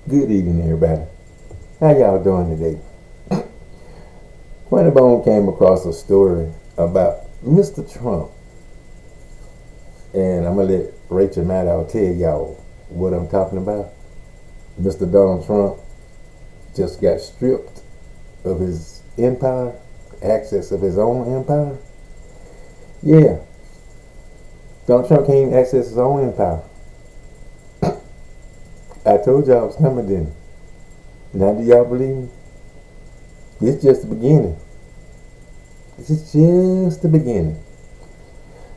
Good evening, everybody. How y'all doing today? Funneybone came across a story about Mr. Trump, and I'm gonna let Rachel Maddow tell y'all what I'm talking about. Mr. Donald Trump just got stripped of his empire, access of his own empire. Yeah, Donald Trump can't access his own empire. I told y'all it was coming, didn't I? Now do y'all believe me? It's just the beginning. This is just the beginning.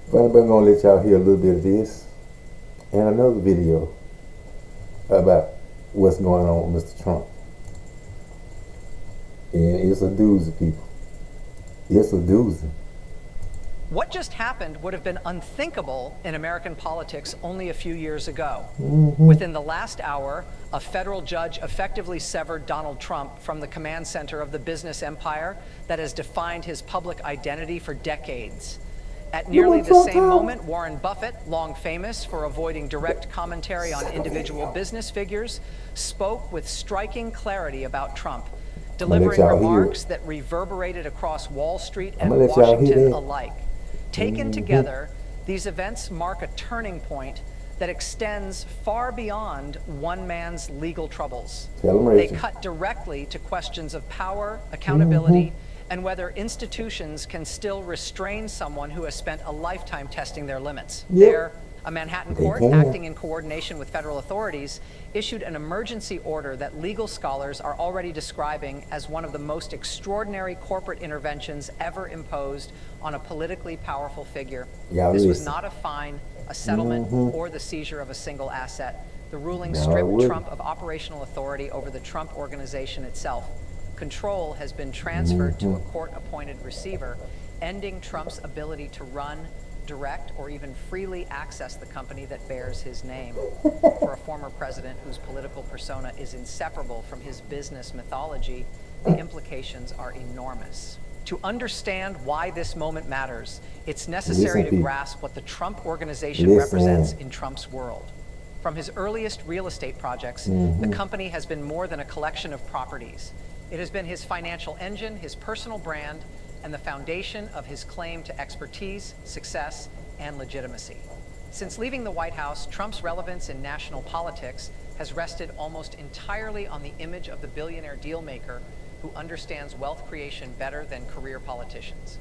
But I'm gonna let y'all hear a little bit of this and another video about what's going on with Mr. Trump. And it's a doozy, people. It's a doozy. What just happened would have been unthinkable in American politics only a few years ago. Within the last hour, a federal judge effectively severed Donald Trump from the command center of the business empire that has defined his public identity for decades. At nearly the same moment, Warren Buffett, long famous for avoiding direct commentary on individual business figures, spoke with striking clarity about Trump, delivering remarks that reverberated across Wall Street and Washington alike. Taken together, these events mark a turning point that extends far beyond one man's legal troubles. They cut directly to questions of power, accountability, and whether institutions can still restrain someone who has spent a lifetime testing their limits. There, a Manhattan court, acting in coordination with federal authorities, issued an emergency order that legal scholars are already describing as one of the most extraordinary corporate interventions ever imposed on a politically powerful figure. This was not a fine, a settlement, or the seizure of a single asset. The ruling stripped Trump of operational authority over the Trump organization itself. Control has been transferred to a court-appointed receiver, ending Trump's ability to run, direct, or even freely access the company that bears his name. For a former president whose political persona is inseparable from his business mythology, the implications are enormous. To understand why this moment matters, it's necessary to grasp what the Trump organization represents in Trump's world. From his earliest real estate projects, the company has been more than a collection of properties. It has been his financial engine, his personal brand, and the foundation of his claim to expertise, success, and legitimacy. Since leaving the White House, Trump's relevance in national politics has rested almost entirely on the image of the billionaire dealmaker who understands wealth creation better than career politicians.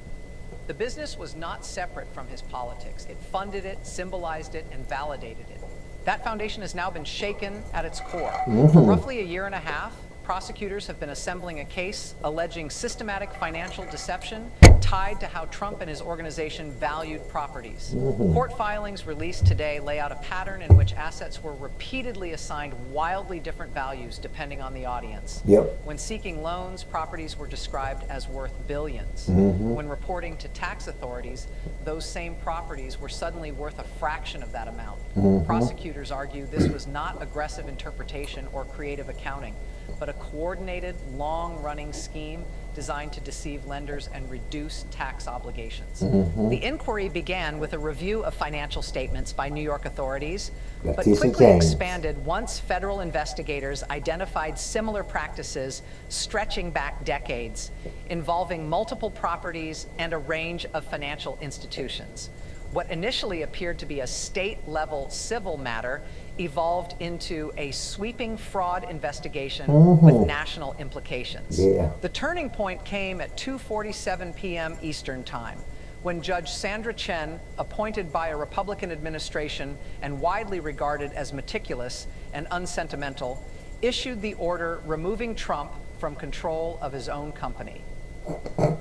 The business was not separate from his politics. It funded it, symbolized it, and validated it. That foundation has now been shaken at its core. For roughly a year and a half, prosecutors have been assembling a case alleging systematic financial deception tied to how Trump and his organization valued properties. Court filings released today lay out a pattern in which assets were repeatedly assigned wildly different values depending on the audience. When seeking loans, properties were described as worth billions. When reporting to tax authorities, those same properties were suddenly worth a fraction of that amount. Prosecutors argue this was not aggressive interpretation or creative accounting, but a coordinated, long-running scheme designed to deceive lenders and reduce tax obligations. The inquiry began with a review of financial statements by New York authorities, but quickly expanded once federal investigators identified similar practices stretching back decades, involving multiple properties and a range of financial institutions. What initially appeared to be a state-level civil matter evolved into a sweeping fraud investigation with national implications. The turning point came at 2:47 p.m. Eastern Time, when Judge Sandra Chen, appointed by a Republican administration and widely regarded as meticulous and unsentimental, issued the order removing Trump from control of his own company.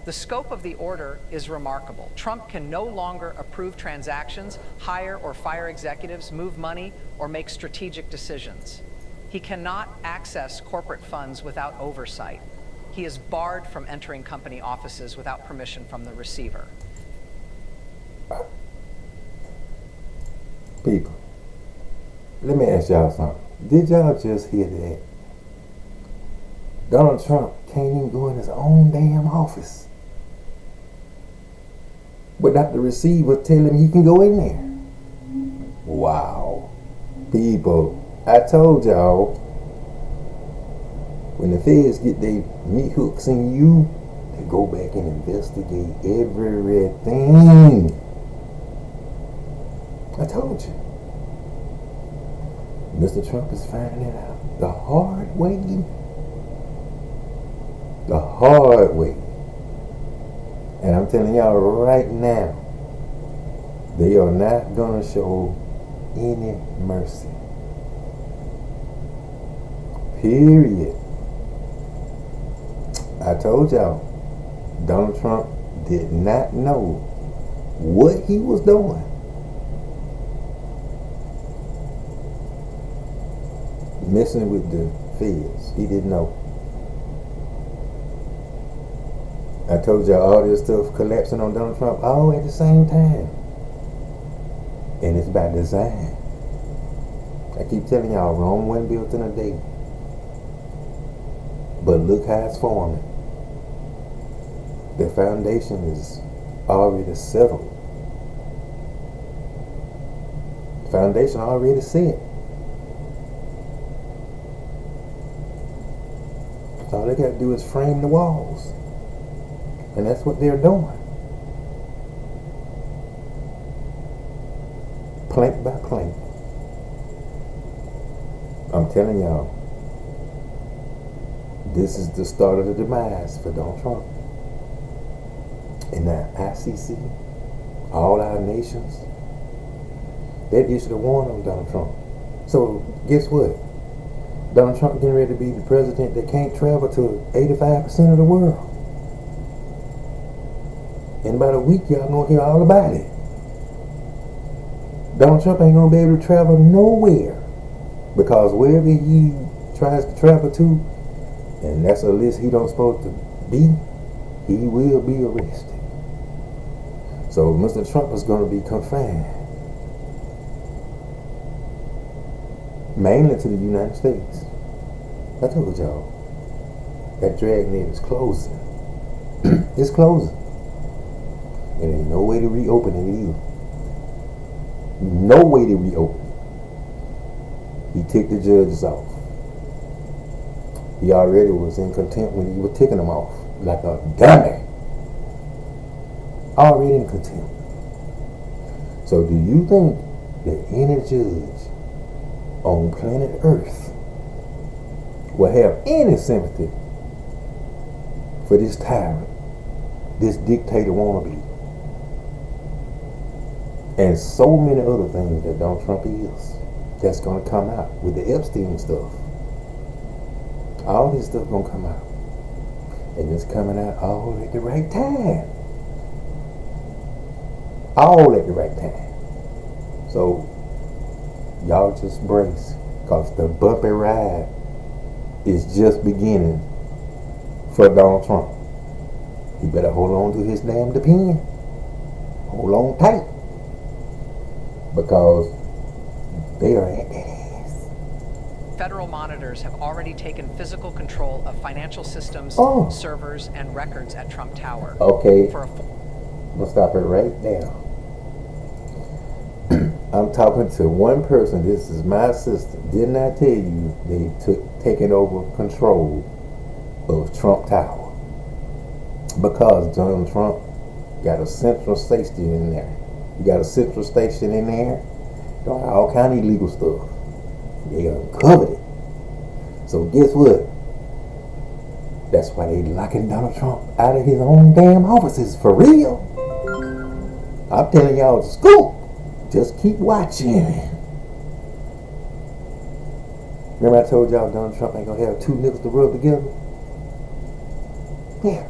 The scope of the order is remarkable. Trump can no longer approve transactions, hire or fire executives, move money, or make strategic decisions. He cannot access corporate funds without oversight. He is barred from entering company offices without permission from the receiver. People, let me ask y'all something. Did y'all just hear that? Donald Trump can't even go in his own damn office without the receiver telling him he can go in there. Wow. People, I told y'all When the feds get their meat hooks in you, they go back and investigate everything. I told you. Mr. Trump is finding it out the hard way. The hard way. And I'm telling y'all right now, they are not going to show any mercy. Period. I told y'all, Donald Trump did not know what he was doing. Messing with the feds. He didn't know. I told y'all all this stuff collapsing on Donald Trump all at the same time. And it's by design. I keep telling y'all, Rome wasn't built in a day. But look how it's forming. The foundation is already settled. The foundation already set. All they got to do is frame the walls. And that's what they're doing. Plank by plank. I'm telling y'all, this is the start of the demise for Donald Trump. And the ICC, all our nations, they issued a warning on Donald Trump. So guess what? Donald Trump getting ready to be the president that can't travel to 85% of the world. In about a week, y'all gonna hear all about it. Donald Trump ain't gonna be able to travel nowhere, because wherever he tries to travel to, and that's a list he don't supposed to be, he will be arrested. So Mr. Trump is gonna be confined, mainly to the United States. I told y'all, that dragnet is closing. It's closing. And ain't no way to reopen it either. No way to reopen it. He ticked the judges off. He already was in contempt when he was ticking them off. Like a dummy. Already in contempt. So do you think that any judge on planet Earth will have any sympathy for this tyrant, this dictator wannabe, and so many other things that Donald Trump is, that's going to come out with the Epstein stuff? All this stuff going to come out, and it's coming out all at the right time. All at the right time. So y'all just brace, because the bumpy ride is just beginning for Donald Trump. He better hold on to his damn pen. Hold on tight, because they are at that ass. Federal monitors have already taken physical control of financial systems, servers, and records at Trump Tower. Okay, we'll stop it right now. I'm talking to one person. This is my assistant. Didn't I tell you they taken over control of Trump Tower? Because Donald Trump got a central station in there. You got a central station in there doing all kind of illegal stuff. They uncovered it. So guess what? That's why they locking Donald Trump out of his own damn offices, for real. I'm telling y'all the scoop. Just keep watching. Remember I told y'all Donald Trump ain't gonna have two niggas to rub together? Yeah.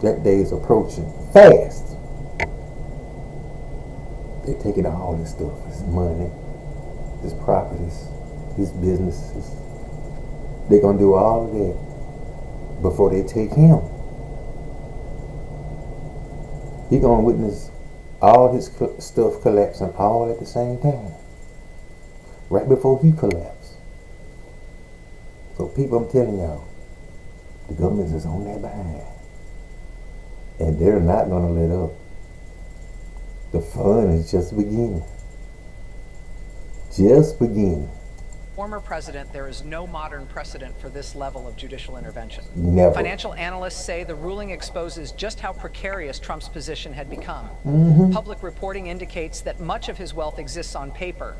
That day is approaching fast. They're taking all this stuff, his money, his properties, his businesses. They're gonna do all of that before they take him. He gonna witness all his stuff collapsing all at the same time. Right before he collapsed. So people, I'm telling y'all, the government is on their behind. And they're not going to let up. The fun is just beginning. Just beginning. Former president, there is no modern precedent for this level of judicial intervention. Never. Financial analysts say the ruling exposes just how precarious Trump's position had become. Public reporting indicates that much of his wealth exists on paper,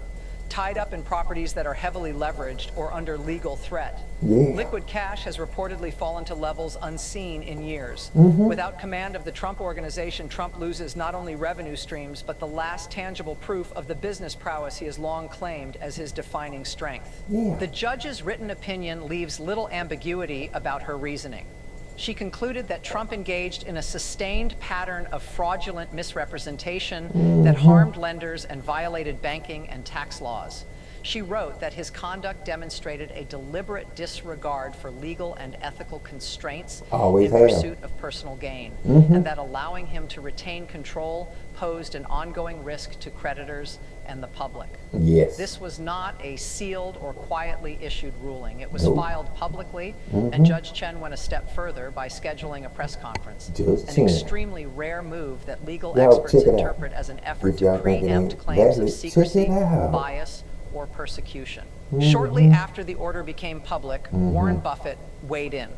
tied up in properties that are heavily leveraged or under legal threat. Yeah. Liquid cash has reportedly fallen to levels unseen in years. Without command of the Trump Organization, Trump loses not only revenue streams, but the last tangible proof of the business prowess he has long claimed as his defining strength. Yeah. The judge's written opinion leaves little ambiguity about her reasoning. She concluded that Trump engaged in a sustained pattern of fraudulent misrepresentation that harmed lenders and violated banking and tax laws. She wrote that his conduct demonstrated a deliberate disregard for legal and ethical constraints Always in have. pursuit of personal gain, and that allowing him to retain control posed an ongoing risk to creditors and the public. Yes. This was not a sealed or quietly issued ruling. It was Nope. filed publicly, and Judge Chen went a step further by scheduling a press conference. Judge An Chen. extremely rare move that legal Y'all experts check it out. interpret as an effort If y'all to think it preempt ain't claims valid, of check secrecy, it out. bias, or persecution. Shortly after the order became public, Warren Buffett weighed in.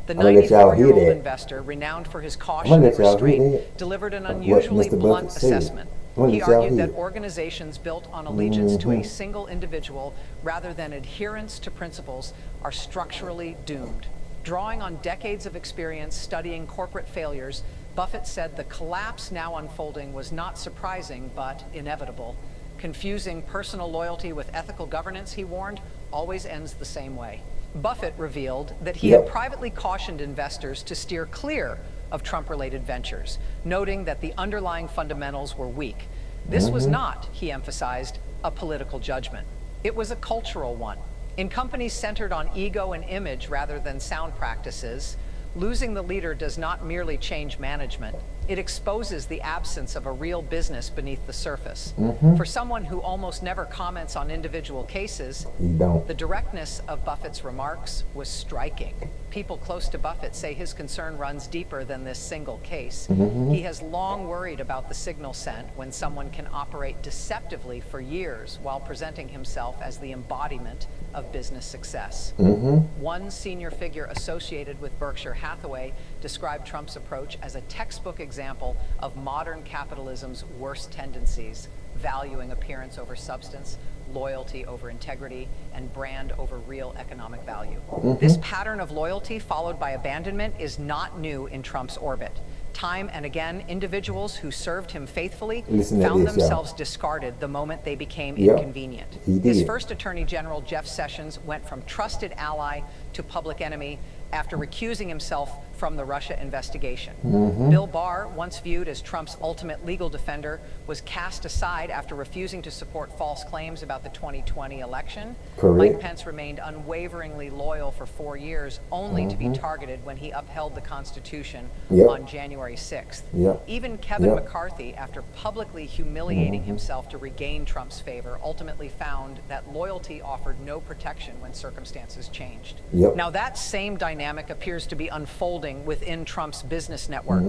The I'm gonna let y'all hear 94-year-old that. investor, renowned for his I'm caution gonna and let y'all hear restraint, that. delivered an What unusually Mr. blunt Buffett said. assessment. I'm gonna He let y'all argued that hear. organizations built on allegiance to a single individual rather than adherence to principles are structurally doomed. Drawing on decades of experience studying corporate failures, Buffett said the collapse now unfolding was not surprising but inevitable. Confusing personal loyalty with ethical governance, he warned, always ends the same way. Buffett revealed that he had privately cautioned investors to steer clear of Trump-related ventures, noting that the underlying fundamentals were weak. This was not, he emphasized, a political judgment. It was a cultural one. In companies centered on ego and image rather than sound practices, losing the leader does not merely change management. It exposes the absence of a real business beneath the surface. For someone who almost never comments on individual cases, You don't. the directness of Buffett's remarks was striking. People close to Buffett say his concern runs deeper than this single case. He has long worried about the signal sent when someone can operate deceptively for years while presenting himself as the embodiment of business success. One senior figure associated with Berkshire Hathaway described Trump's approach as a textbook example of modern capitalism's worst tendencies, valuing appearance over substance, loyalty over integrity, and brand over real economic value. This pattern of loyalty followed by abandonment is not new in Trump's orbit. Time and again, individuals who served him faithfully Listen to found this, themselves discarded the moment they became Yep, inconvenient. he His did. first Attorney General, Jeff Sessions, went from trusted ally to public enemy after recusing himself from the Russia investigation. Bill Barr, once viewed as Trump's ultimate legal defender, was cast aside after refusing to support false claims about the 2020 election. Correct. Mike Pence remained unwaveringly loyal for 4 years, only to be targeted when he upheld the Constitution Yep. on January 6th. Yep. Even Kevin Yep. McCarthy, after publicly humiliating himself to regain Trump's favor, ultimately found that loyalty offered no protection when circumstances changed. Yep. Now, that same dynamic appears to be unfolding within Trump's business network.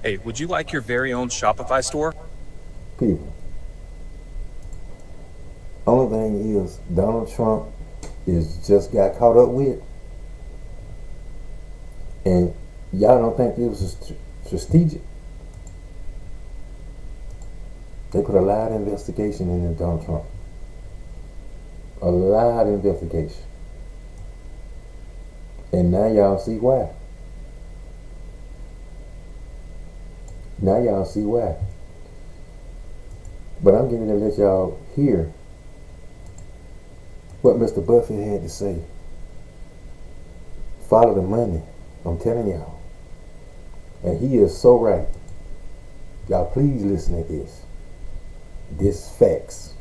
Hey, would you like your very own Shopify store? People. Only thing is, Donald Trump is just got caught up with, and y'all don't think it was strategic. They put a lot of investigation into Donald Trump. A lot of investigation. And now y'all see why. Now y'all see why. But I'm getting to let y'all hear what Mr. Buffett had to say. Follow the money. I'm telling y'all. And he is so right. Y'all please listen to this. This facts.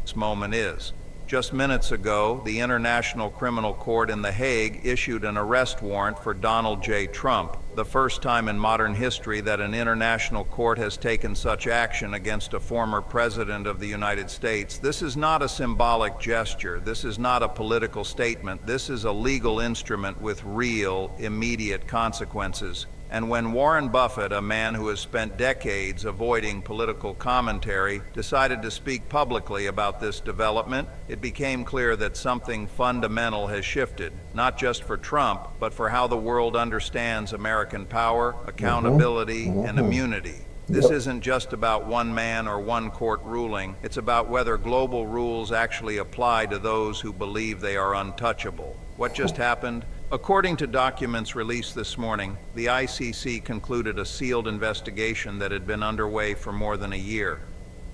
This moment is Just minutes ago, the International Criminal Court in The Hague issued an arrest warrant for Donald J. Trump, the first time in modern history that an international court has taken such action against a former president of the United States. This is not a symbolic gesture. This is not a political statement. This is a legal instrument with real, immediate consequences. And when Warren Buffett, a man who has spent decades avoiding political commentary, decided to speak publicly about this development, it became clear that something fundamental has shifted, not just for Trump, but for how the world understands American power, accountability, and immunity. This isn't just about one man or one court ruling. It's about whether global rules actually apply to those who believe they are untouchable. What just happened? According to documents released this morning, the ICC concluded a sealed investigation that had been underway for more than a year.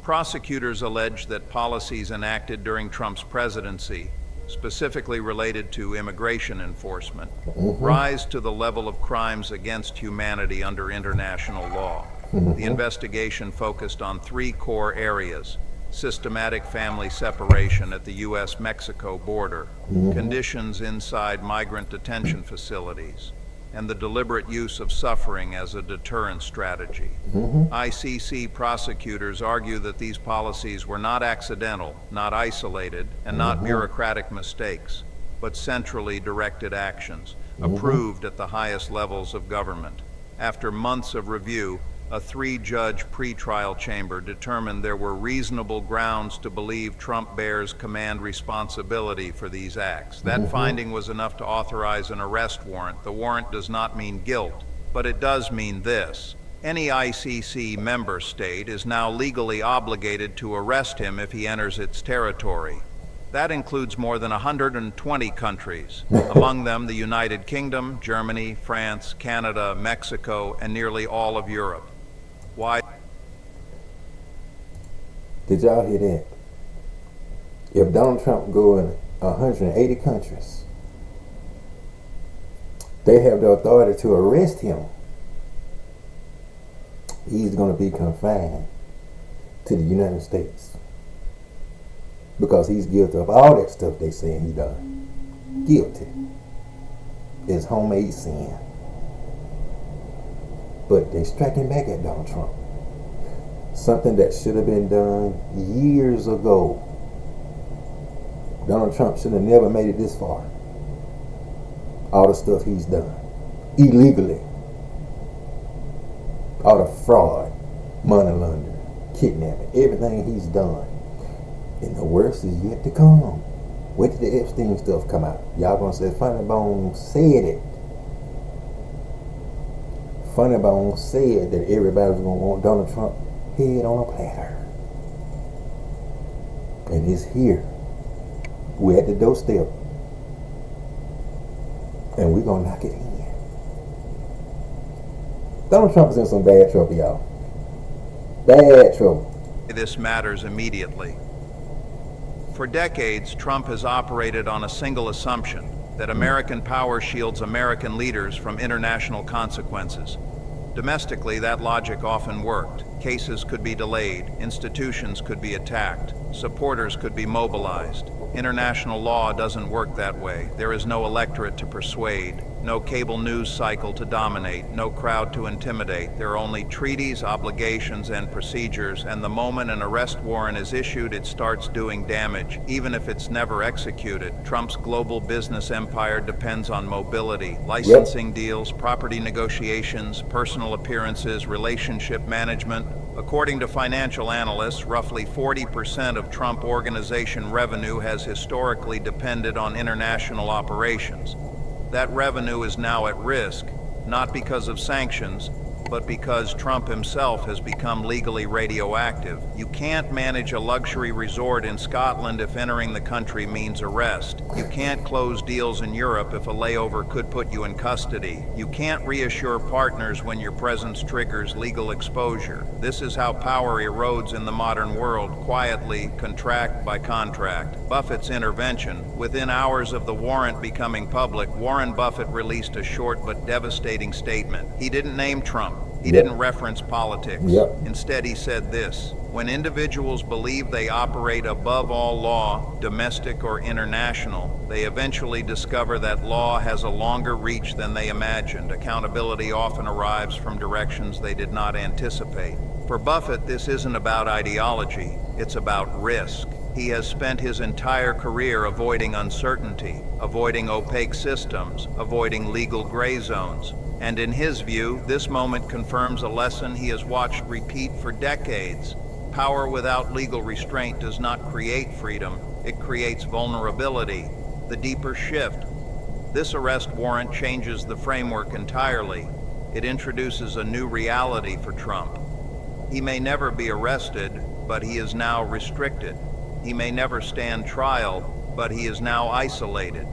Prosecutors allege that policies enacted during Trump's presidency, specifically related to immigration enforcement, rise to the level of crimes against humanity under international law. The investigation focused on three core areas: systematic family separation at the U.S.-Mexico border, conditions inside migrant detention facilities, and the deliberate use of suffering as a deterrent strategy. ICC prosecutors argue that these policies were not accidental, not isolated, and not bureaucratic mistakes, but centrally directed actions, approved at the highest levels of government. After months of review, a three-judge pretrial chamber determined there were reasonable grounds to believe Trump bears command responsibility for these acts. That finding was enough to authorize an arrest warrant. The warrant does not mean guilt, but it does mean this: any ICC member state is now legally obligated to arrest him if he enters its territory. That includes more than 120 countries, among them the United Kingdom, Germany, France, Canada, Mexico, and nearly all of Europe. Why? Did y'all hear that? If Donald Trump go in 180 countries, they have the authority to arrest him. He's going to be confined to the United States because he's guilty of all that stuff they saying he done. Guilty. It's homemade sin. But they striking back at Donald Trump. Something that should have been done years ago. Donald Trump should have never made it this far. All the stuff he's done. Illegally. All the fraud, money laundering, kidnapping, everything he's done. And the worst is yet to come. Wait till the Epstein stuff come out. Y'all gonna say Funneybone said it. Funneybone said that everybody was going to want Donald Trump head on a platter. And it's here. We're at the doorstep. And we're going to knock it in. Donald Trump is in some bad trouble, y'all. Bad trouble. This matters immediately. For decades, Trump has operated on a single assumption: that American power shields American leaders from international consequences. Domestically, that logic often worked. Cases could be delayed, institutions could be attacked, supporters could be mobilized. International law doesn't work that way. There is no electorate to persuade, no cable news cycle to dominate, no crowd to intimidate. There are only treaties, obligations, and procedures, and the moment an arrest warrant is issued, it starts doing damage, even if it's never executed. Trump's global business empire depends on mobility, licensing deals, property negotiations, personal appearances, relationship management. According to financial analysts, roughly 40% of Trump Organization revenue has historically depended on international operations. That revenue is now at risk, not because of sanctions, but because Trump himself has become legally radioactive. You can't manage a luxury resort in Scotland if entering the country means arrest. You can't close deals in Europe if a layover could put you in custody. You can't reassure partners when your presence triggers legal exposure. This is how power erodes in the modern world, quietly, contract by contract. Buffett's intervention. Within hours of the warrant becoming public, Warren Buffett released a short but devastating statement. He didn't name Trump. Trump. He Yep. didn't reference politics. Yep. Instead, he said this: when individuals believe they operate above all law, domestic or international, they eventually discover that law has a longer reach than they imagined. Accountability often arrives from directions they did not anticipate. For Buffett, this isn't about ideology, it's about risk. He has spent his entire career avoiding uncertainty, avoiding opaque systems, avoiding legal gray zones. And in his view, this moment confirms a lesson he has watched repeat for decades. Power without legal restraint does not create freedom, it creates vulnerability. The deeper shift. This arrest warrant changes the framework entirely. It introduces a new reality for Trump. He may never be arrested, but he is now restricted. He may never stand trial, but he is now isolated.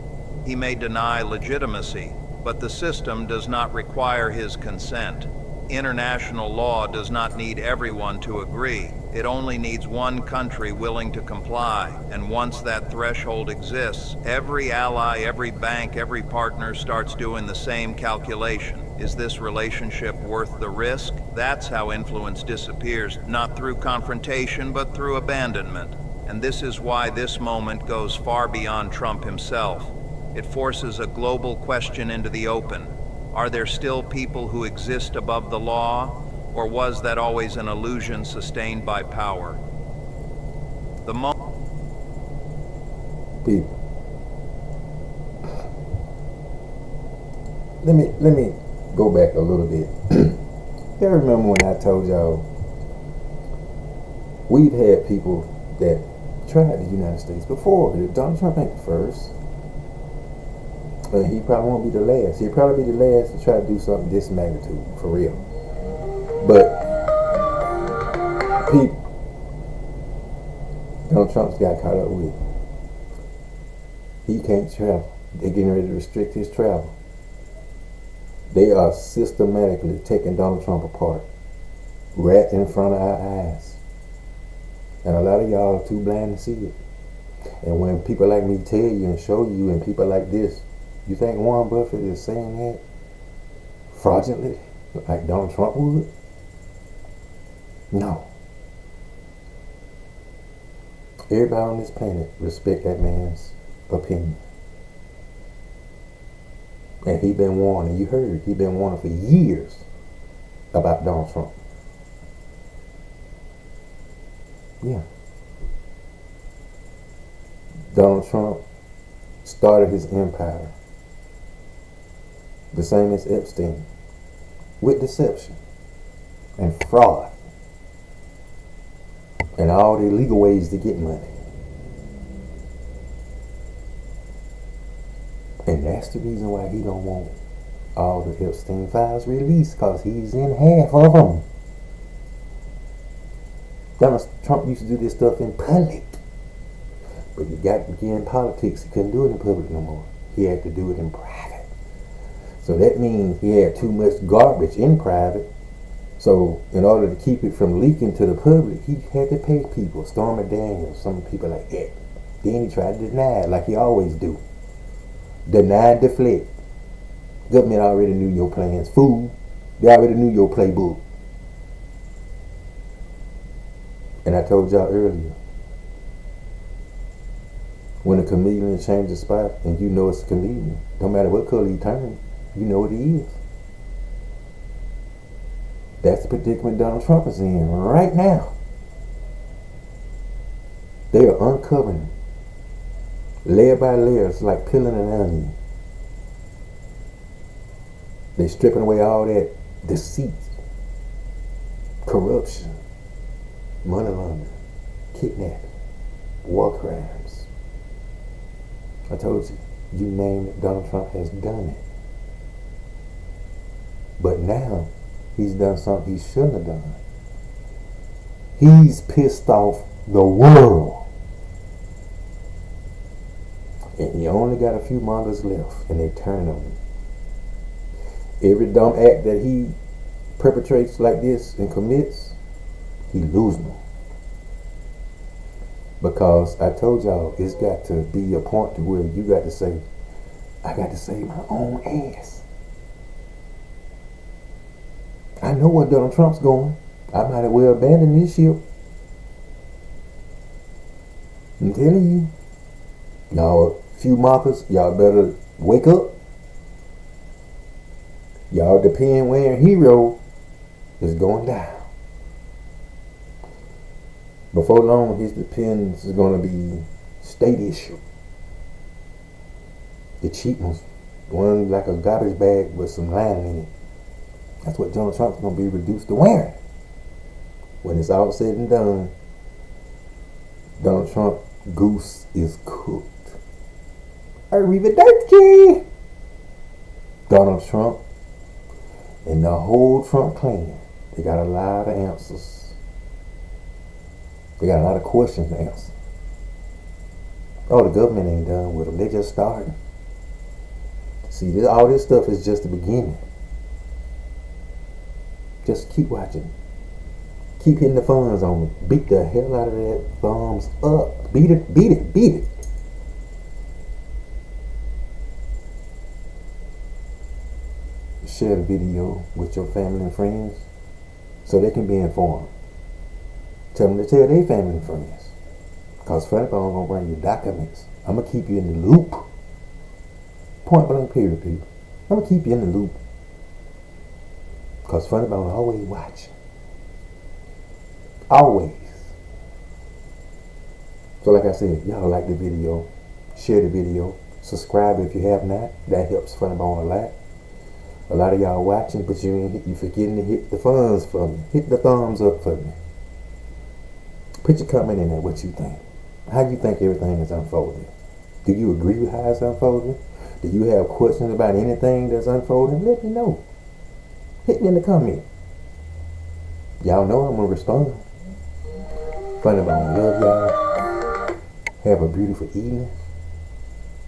He may deny legitimacy, but the system does not require his consent. International law does not need everyone to agree. It only needs one country willing to comply. And once that threshold exists, every ally, every bank, every partner starts doing the same calculation. Is this relationship worth the risk? That's how influence disappears, not through confrontation, but through abandonment. And this is why this moment goes far beyond Trump himself. It forces a global question into the open. Are there still people who exist above the law, or was that always an illusion sustained by power? The People. Let me go back a little bit. You remember when I told y'all we've had people that tried the United States before. Donald Trump ain't the first. He probably won't be the last. He'll probably be the last to try to do something this magnitude, for real. But people, Donald Trump's got caught up with. He can't travel. They're getting ready to restrict his travel. They are systematically taking Donald Trump apart, right in front of our eyes. And a lot of y'all are too blind to see it. And when people like me tell you and show you, and people like this, you think Warren Buffett is saying that fraudulently, like Donald Trump would? No. Everybody on this planet respect that man's opinion. And he been warning, you heard, he been warning for years about Donald Trump. Yeah. Donald Trump started his empire, the same as Epstein, with deception and fraud and all the illegal ways to get money. And that's the reason why he don't want all the Epstein files released, because he's in half of them. Donald Trump used to do this stuff in public, but he got to get in politics. He couldn't do it in public no more. He had to do it in private. So that means he had too much garbage in private. So in order to keep it from leaking to the public, he had to pay people, Stormy Daniels, some people like that. Then he tried to deny it like he always do. Deny, deflect. Government already knew your plans. Fool, they already knew your playbook. And I told y'all earlier, when a chameleon changes spot and you know it's a chameleon, no matter what color he turns, you know what he is. That's the predicament Donald Trump is in right now. They are uncovering layer by layer. It's like peeling an onion. They're stripping away all that deceit, corruption, money laundering, kidnapping, war crimes. I told you, you name it, Donald Trump has done it. But now, he's done something he shouldn't have done. He's pissed off the world. And he only got a few months left, and they turn on him. Every dumb act that he perpetrates like this and commits, he losing them. Because I told y'all, it's got to be a point to where you got to say, I got to save my own ass. I I know where Donald Trump's going. I might as well abandon this ship. I'm telling you. Y'all, few mockers, y'all better wake up. Y'all, the pen wearing hero is going down. Before long, his pens is going to be state issue. The cheap ones. One like a garbage bag with some lining in it. That's what Donald Trump's going to be reduced to wearing. When it's all said and done, Donald Trump goose is cooked. Arrivederci! Donald Trump and the whole Trump clan, they got a lot of answers. They got a lot of questions to answer. Oh, the government ain't done with them. They just starting. See, all this stuff is just the beginning. Just keep watching. Keep hitting the thumbs on it. Beat the hell out of that thumbs up. Beat it, beat it, beat it. Share the video with your family and friends so they can be informed. Tell them to tell their family and friends. Because Funneybone gonna bring you documents. I'm gonna keep you in the loop. Point blank period, people. I'm gonna keep you in the loop. Because Funneybone always watching. Always. So like I said, y'all like the video. Share the video. Subscribe if you have not. That helps Funneybone a lot. A lot of y'all watching, but you forgetting to hit the thumbs for me. Hit the thumbs up for me. Put your comment in there what you think. How you think everything is unfolding? Do you agree with how it's unfolding? Do you have questions about anything that's unfolding? Let me know. Hit me in the comment. Y'all know I'm going to respond. Funneybone, love y'all. Have a beautiful evening.